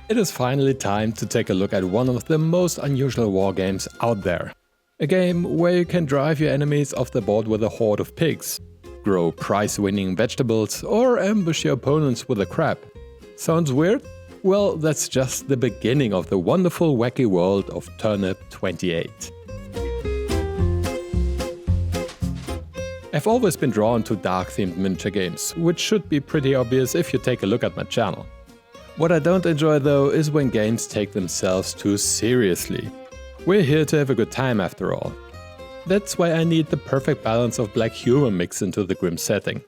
It is finally time to take a look at one of the most unusual wargames out there. A game where you can drive your enemies off the board with a horde of pigs, grow prize-winning vegetables, or ambush your opponents with a crab. Sounds weird? Well, that's just the beginning of the wonderful wacky world of Turnip28. I've always been drawn to dark-themed miniature games, which should be pretty obvious if you take a look at my channel. What I don't enjoy though is when games take themselves too seriously. We're here to have a good time after all. That's why I need the perfect balance of black humor mixed into the grim setting.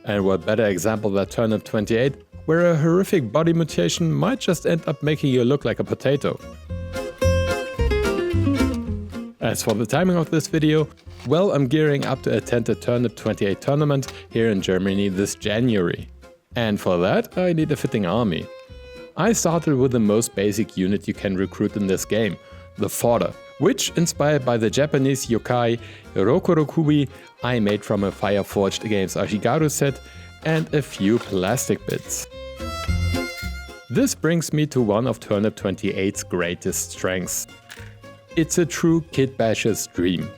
And what better example than Turnip28, where a horrific body mutation might just end up making you look like a potato. As for the timing of this video, well, I'm gearing up to attend the Turnip28 tournament here in Germany this January. And for that I need a fitting army. I started with the most basic unit you can recruit in this game, the fodder, which, inspired by the Japanese yokai Rokorokubi, I made from a fire-forged Games Ashigaru set and a few plastic bits. This brings me to one of Turnip28's greatest strengths. It's a true kitbasher's dream.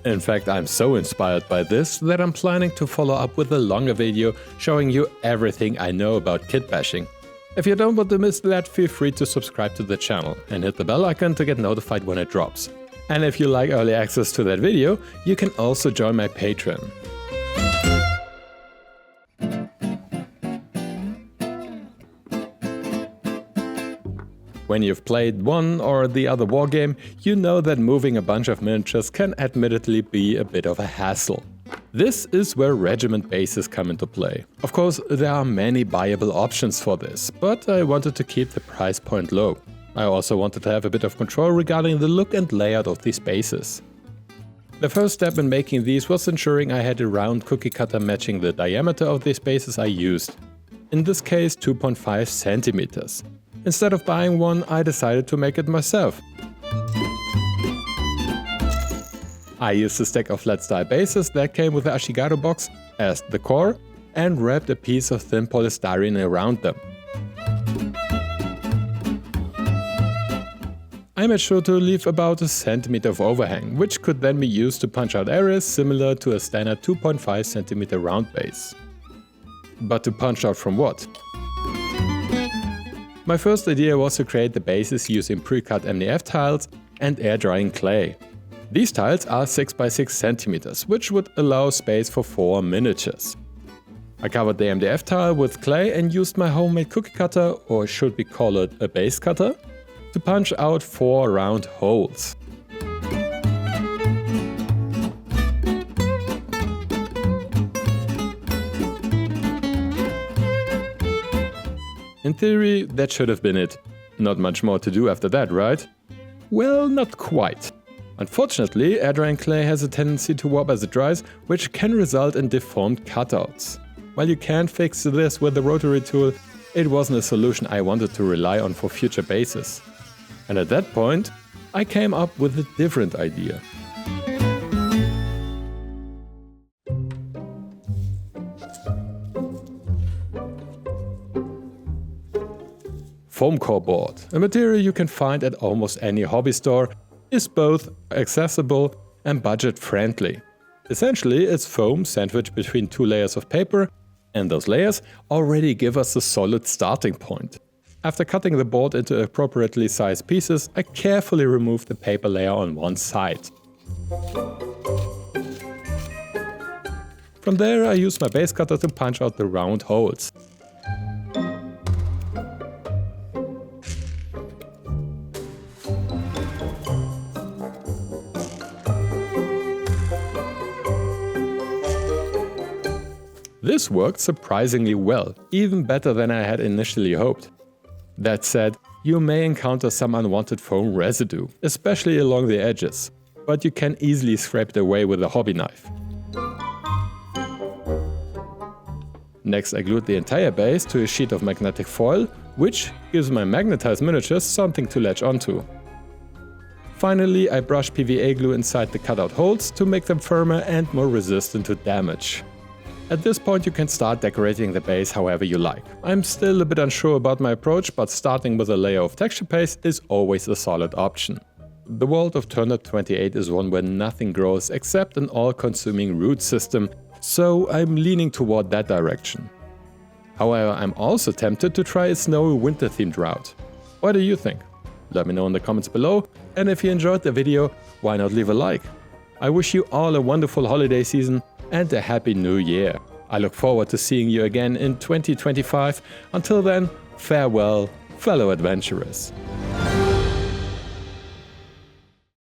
In fact, I'm so inspired by this that I'm planning to follow up with a longer video showing you everything I know about kitbashing. If you don't want to miss that, feel free to subscribe to the channel and hit the bell icon to get notified when it drops. And if you like early access to that video, you can also join my Patreon. When you've played one or the other wargame, you know that moving a bunch of miniatures can admittedly be a bit of a hassle. This is where regiment bases come into play. Of course, there are many viable options for this, but I wanted to keep the price point low. I also wanted to have a bit of control regarding the look and layout of these bases. The first step in making these was ensuring I had a round cookie cutter matching the diameter of these bases I used. In this case 2.5 centimeters. Instead of buying one, I decided to make it myself. I used a stack of flat style bases that came with the Ashigaru box as the core and wrapped a piece of thin polystyrene around them. I made sure to leave about a centimeter of overhang, which could then be used to punch out areas similar to a standard 2.5 centimeter round base. But to punch out from what? My first idea was to create the bases using pre-cut MDF tiles and air drying clay. These tiles are 6 by 6 centimeters, which would allow space for 4 miniatures. I covered the MDF tile with clay and used my homemade cookie cutter, or should we call it a base cutter, to punch out 4 round holes. In theory, that should have been it. Not much more to do after that, right? Well, not quite. Unfortunately, air drying clay has a tendency to warp as it dries, which can result in deformed cutouts. While you can fix this with the rotary tool, it wasn't a solution I wanted to rely on for future bases. And at that point, I came up with a different idea. Foam core board, a material you can find at almost any hobby store, is both accessible and budget friendly. Essentially, it's foam sandwiched between 2 layers of paper, and those layers already give us a solid starting point. After cutting the board into appropriately sized pieces, I carefully removed the paper layer on one side. From there I used my base cutter to punch out the round holes. This worked surprisingly well, even better than I had initially hoped. That said, you may encounter some unwanted foam residue, especially along the edges, but you can easily scrape it away with a hobby knife. Next I glued the entire base to a sheet of magnetic foil, which gives my magnetized miniatures something to latch onto. Finally, I brushed PVA glue inside the cutout holes to make them firmer and more resistant to damage. At this point you can start decorating the base however you like. I'm still a bit unsure about my approach, but starting with a layer of texture paste is always a solid option. The world of Turnip28 is one where nothing grows except an all-consuming root system, so I'm leaning toward that direction. However, I'm also tempted to try a snowy winter-themed route. What do you think? Let me know in the comments below, and if you enjoyed the video, why not leave a like? I wish you all a wonderful holiday season and a happy new year. I look forward to seeing you again in 2025. Until then, farewell, fellow adventurers.